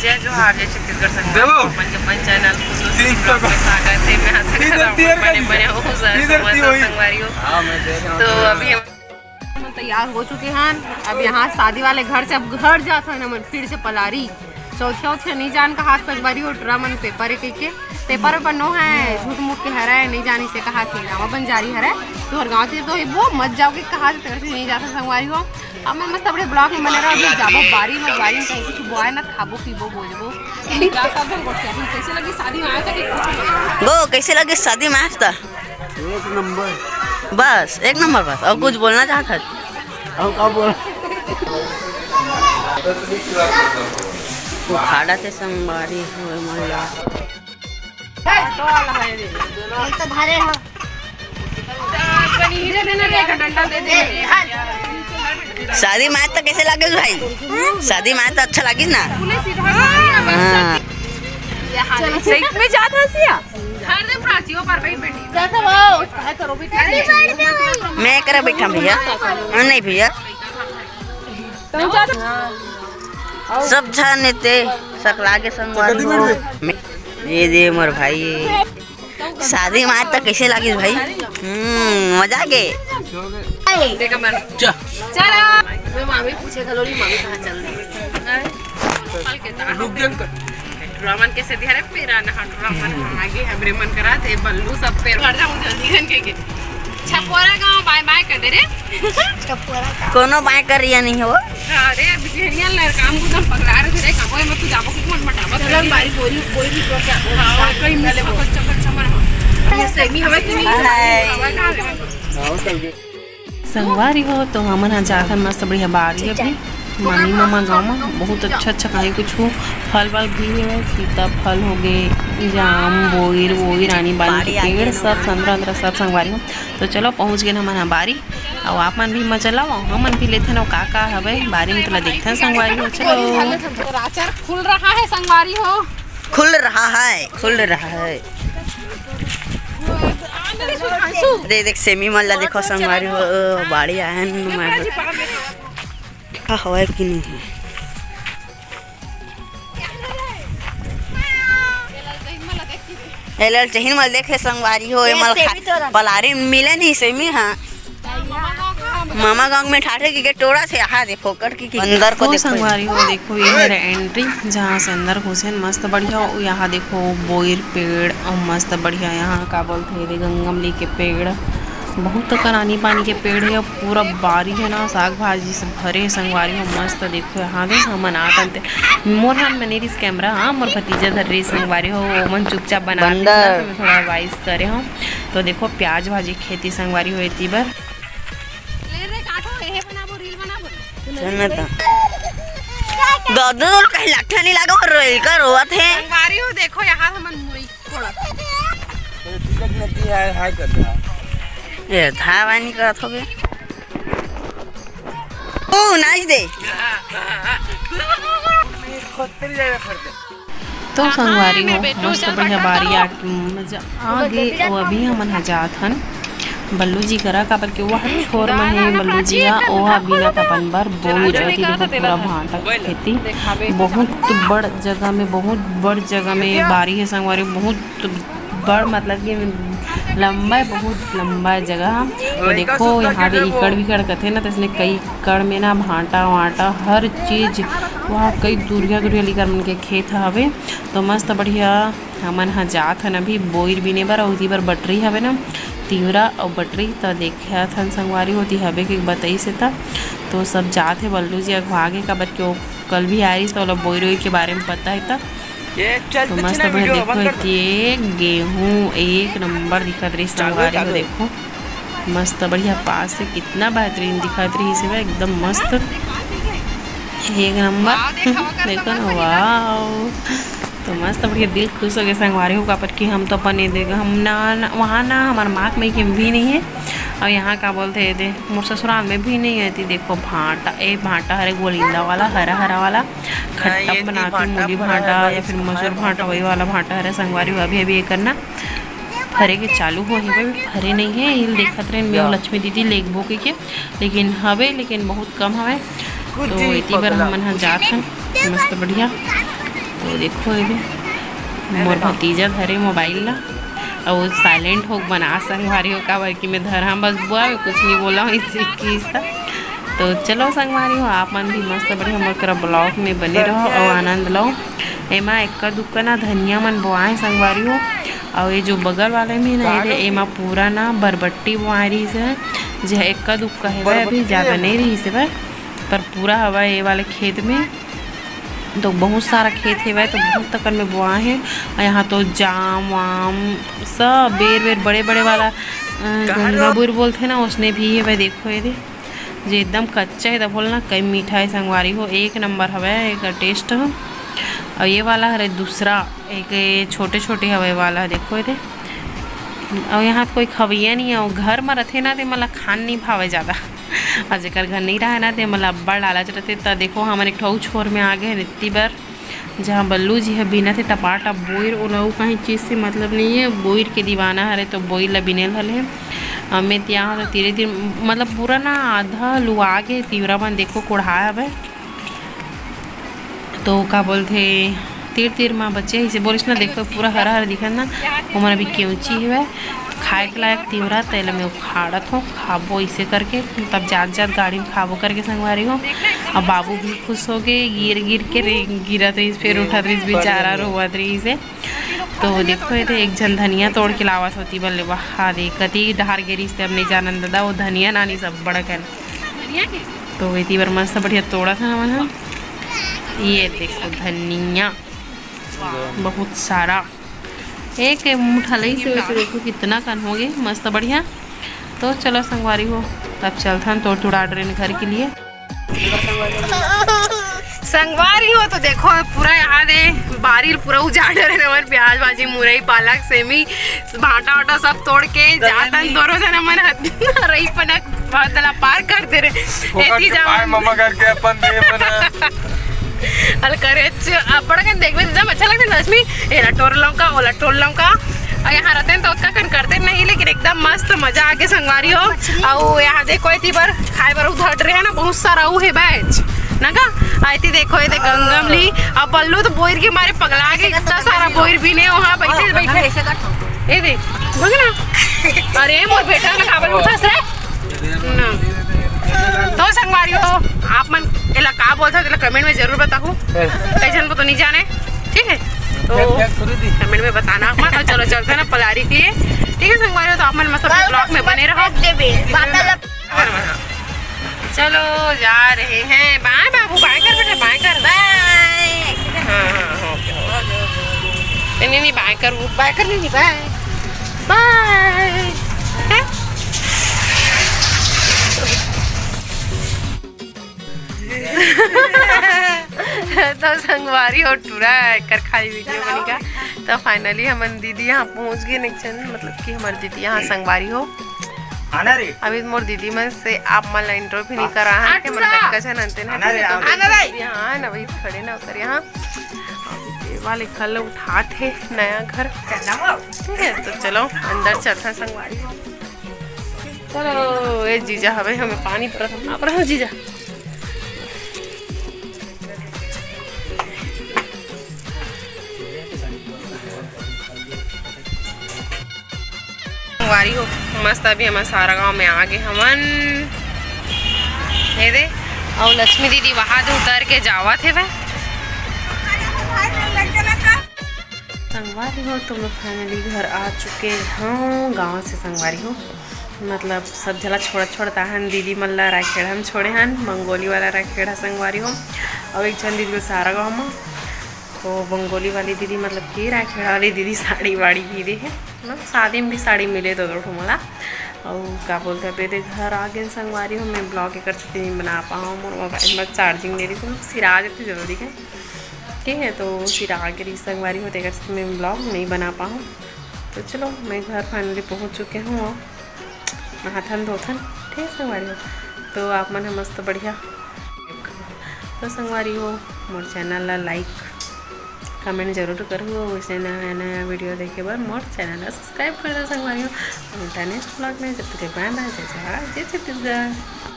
जय जोहार जय छत्तीसगढ़ संगवारी चैनल स्वागत है। मैं संगवारी हो तो अभी हम तैयार हो चुके हैं। अब यहाँ शादी वाले घर से अब घर जाते हैं मन फिर से पलारी चौथ से नहीं जान का हाथ संगवारी हो ट्रा मन पेपर के पेपर बनो है झूठ मूठ के हरा है नहीं जानी से कहा थे नामा बन जारी हरा तो हर गाँव से तो वो मत जाओ कि कहा से नहीं जाता संगवारी हो। अब मैं मस्त अपने ब्लॉग में बने रहा अभी जाबो बारी में कहीं कुछ बुआए ना खाबो पीबो बोलबो। कैसे लगी शादी में आया था वो कैसे लगी शादी में आया था? एक नंबर बस एक नंबर बस। और कुछ बोलना चाहता खाड़ा थे संगवारी हुए महिला तो भारे हो शादी में तो कैसे लगे भाई? शादी में तो अच्छा लगी ना। में जाता मैं करे बैठा भैया नहीं भैया सब छाने ते सकला के संगवारी हो ये दे मोर भाई शादी में तो कैसे लगी भाई? मजा के मामी पूछे खलोड़ी मामी कहाँ चल रही कैसे दिया पेरा ना आगे हमरे मन करा थे बल्लू सब पेड़ हट जाऊं जल्दी घन के छपोरा गांव बाय बाय कर दे रे छपोरा कोनो बाय कर रिया नहीं हो अरे बिहरिया लर काम को हम पकड़ा रहे थे काम में तू जाबो कि मन मटाबो चल बारी बोली बोली को क्या हां कहीं मिले बहुत चक्कर चमर ये सेमी हवे कि नहीं संगवारी हो तो हमन जाकर मस्त बढ़िया बाड़ी अभी मामी मामा गाँव में बहुत अच्छा अच्छा कहीं कुछ हो फल वल भी है सीता फल हो गए जाम बोईर वोईर रानी बानी के पेड़ सब संतरा अंतरा सब संगवारी हो। तो चलो पहुँच गए हमारा बारी और आप मन भी मजा लाओ हमन भी लेते ना का हवे बारी में तो देखते हैं संगवारी हो। चलो राचर खुल रहा है संगवारी हो खुल रहा है देख सेमी मल्ला देखो संगवारी हो बाड़ी आए हवा कि नहीं है एलल चहिन मल देखे संगवारी हो मल पलारी मिले नहीं सेमी। हाँ मामा गांव में ठाठे की टोड़ा से यहाँ देखो कर की अंदर को देखो संगवारी हो देखो ये मेरा एंट्री जहाँ से अंदर घुसे मस्त बढ़िया यहाँ देखो बोईर पेड़ और मस्त बढ़िया यहाँ का बोलते गंगमली के पेड़ बहुत करानी पानी के पेड़ है पूरा बारी है ना साग भाजी सब भरे संगवारी हो मस्त देखो यहाँ देख हमन आते मोर हाथ में नहीं कैमरा। हाँ मोर भतीजा धर रही संगवारी हो मन चुपचाप बना तो थोड़ा वाइस करे हो तो देखो प्याज भाजी खेती संगवारी हो इतनी बार दादू कहीं लट्ठा नहीं लगा और रोई का रोआ थे संगवारी हो देखो यहाँ हमन मुड़ी थोड़ा हाय कर दे ये धावानी करत होगे ओ नाच दे तो संगवारी हो मस्त बढ़िया बारी आगे वो अभी हमन जात हन बल्लू जी करा का पर के वो छोर में है बल्लू जी ओहा बिना कपन बर बोई रहती देखो पूरा भांटा खेती बहुत बड़ जगह में बारी है संगवारी बहुत बड़ मतलब कि लंबा बहुत लंबा जगह तो देखो यहाँ भी इकड़ कथे ना तो इसने कई कड़ में ना भांटा वाटा हर चीज़ वहाँ कई दूरिया लेकर मन के खेत हवे तो मस्त बढ़िया हमन हाँ जात हन अभी बोईर बिने बर और बार बटरी हवे ना तिवरा और बटरी तो देखा थन संगवारी होती हवे कि बताई से तो सब जात है बल्लू जी आगे का बच्चों कल भी आ रही तो बोईर के बारे में पता है तो मस्त बढ़िया देखो ये गेहूँ एक नंबर दिखत रही संगवारी हो देखो मस्त बढ़िया पास से कितना बेहतरीन दिखत रही से एकदम मस्त एक नंबर देखो ना वाह तो मस्त बढ़िया दिल खुश हो गया संगवारी हो का पर कि हम तो अपने देगा हम ना वहाँ ना हमारे माक में के भी नहीं है और यहाँ का बोलते हैं दे मोर ससुराल में भी नहीं है देखो भांटा हरे गोलिंदा वाला हरा वाला खट्टा बनाती मूली भांटा या फिर मसूर भांटा वही वाला भांटा हरे संगवारी हुआ अभी ये करना फरे के चालू हो फरे नहीं है हिल देखत रहे मैं लक्ष्मी दीदी लेगबो के लेकिन हवे लेकिन बहुत कम हवे तो इतनी बार हमन जात हन मस्त बढ़िया तो देखो ये मोर भतीजा धरे मोबाइल ला और साइलेंट हो बना संगवारी हो का बाकी में धरा बस बुआ कुछ नहीं बोला हूँ इसी की। तो चलो संगवारी हो आप मन भी मस्त बढ़िया मोर ब्लॉग में बने रहो और आनंद लो। एमा एक्का दुक्का ना धनिया मन बोआए संगवारी हो और ये जो बगल वाले में ना ये एमा पूरा ना बरबट्टी बोआ रही से जो एक्का दुक्का है अभी ज़्यादा नहीं रही से पर पूरा हवा ये वाले खेत में तो बहुत सारा खेत है तो बहुत तक में बोआ है। और यहाँ तो जाम वाम सब बेर बेर बड़े बड़े वाला गंगाबुर बोलते ना उसने भी है। देखो ये जो एकदम कच्चा है तो बोलना कई मीठा है संगवारी हो एक नंबर हवा एक टेस्ट हो। और ये वाला है दूसरा एक छोटे छोटे हवा वाला देखो ये और यहाँ कोई खवैया नहीं है और घर में रथे ना तो मतलब खान नहीं भावे ज़्यादा और जर घर नहीं रहा ना तो मतलब अब्बड़ लालच रहते। तो देखो हमारे एक ठो छोर में आ गए इतनी बार जहाँ बल्लू जी है बिना थे टपा टप बोर उलाऊ कहीं चीज़ से मतलब नहीं है बोर के दीवाना हरे तो बोर ला बिनेल हल है हमें ત્યાં तो धीरे धीरे मतलब पूरा ना आधा लुआ के तीवरा बन देखो कुढ़ाया है तो का बोलते तीर तीर माँ बच्चे इसे बोलिस ना देखो पूरा हरा हरा दिखा ना हमारा भी क्योंची है खाए के लायक तीवरा तेल में उखाड़त हो खाबो इसे करके तब जात जात गाड़ी में खाबो करके संगवारी हो। अब बाबू भी खुश हो गए गिर के गिरत रही फिर उठत रही बेचारा रोवत रही से। तो देखो ये एक जन धनिया तोड़ के लावत होती बल्ले वाह देखती डहार गिरी से अब नहीं जानन दादा वो धनिया नानी सब बड़ा कर तो इतनी बार मस्त बढ़िया तोड़ा था हमारा। ये देखो धनिया बहुत सारा एक मुठलई से वैसे देखो कितना कन हो गए मस्त बढ़िया। तो चलो संगवारी हो तब चलता हम तोड़ ऑर्डर घर के लिए संगवारी हो। तो देखो पूरा यहाँ दे बारी पूरा उजाड़ रहे हमारे प्याज भाजी मुरई पालक सेमी भाटा वाटा सब तोड़ के जाता दोनों जना मन रही पनक बदला पार कर दे रहे मम्मा करके अपन दे बना अल करे बड़ा कन देखबे एकदम अच्छा लगता है रश्मि ये टोर लौका ओला टोल लौका और यहाँ रहते हैं तो उसका कन करते नहीं लेकिन एकदम मस्त मजा आके संगवारी हो। और यहाँ देखो इतनी बार खाए बार उधर रहे है ना बहुत सारा वो है बैच ना का आती देखो ये गंगमली अब बल्लू तो बोर के मारे पगला के इतना सारा बोर भी नहीं वहाँ बैठे बैठे ये देख बोल ना अरे मोर बेटा ना खाबर उठस रे ना। तो संगवारी हो आप मन एला का बोलता है कमेंट में जरूर बताओ कैसन को तो नहीं जाने ठीक है तो कमेंट में बताना मन। और चलो चलते ना पलारी के लिए ठीक है संगवारी हो तो आप मन मतलब ब्लॉग में बने रहो। चलो जा रहे हैं बाय बाबू बाय कर बेटा बाय कर बाय हाँ नहीं बाय कर वो बाय कर नहीं बाय बाय तो संगवारी और टूरा कर खाई वीडियो बनेगा। तो फाइनली हमारी दीदी यहाँ पहुँच गए नेक्शन मतलब कि हमारी दीदी यहाँ संगवारी हो अभी मोर दीदी मन से आप मन इंटरव्यू भी नहीं कर रहा है कि मतलब कैसे नंते यहाँ ना वही खड़े ना उतर यहाँ वाले कल उठाते नया घर ठीक है। तो चलो अंदर चलता संगवारी चलो ये जीजा हवे हमें पानी पर जीजा संगवारी हो मस्त अभी हमारे सारा गांव में आ गए हमन दे और लक्ष्मी दीदी वहां से उतर के जावा थे वह संगवारी हो तुम लोग फाइनली घर आ चुके हैं गांव से संगवारी हो मतलब सब जला छोड़ता हन दीदी मल्ला राखेड़ा हम छोड़े हन बंगोली वाला राखेड़ा संगवारी हो और एक जन दीदी को सारा गाँव में तो बंगोली वाली दीदी मतलब कि राखेड़ा वाली दीदी साड़ी वाड़ी दीदी है मतलब शादी में भी साड़ी मिले तो दो मला और क्या बोलते हैं बेटे घर आ गए संगवारी हो मैं ब्लॉग एक नहीं बना पाऊँ मोबाइल में चार्जिंग दे रही थी सिरा देती जरूरी है ठीक है। तो सिरा के रही संगवारी हो देकर मैं ब्लॉग नहीं बना पाऊँ। तो चलो मैं घर फाइनली पहुँच चुके हूँ और नहाथन धोथन ठीक संगवारी हो। तो आप मन मस्त बढ़िया तो संगवारी हो मोर चैनल ला लाइक कमेंट जरूर करो वैसे नया नया वीडियो देखे बार मोर चैनल ला सब्सक्राइब कर दो संगवारी हो। नेक्स्ट ब्लॉग में जब तक बाय बाय जय छत्तीसगढ़।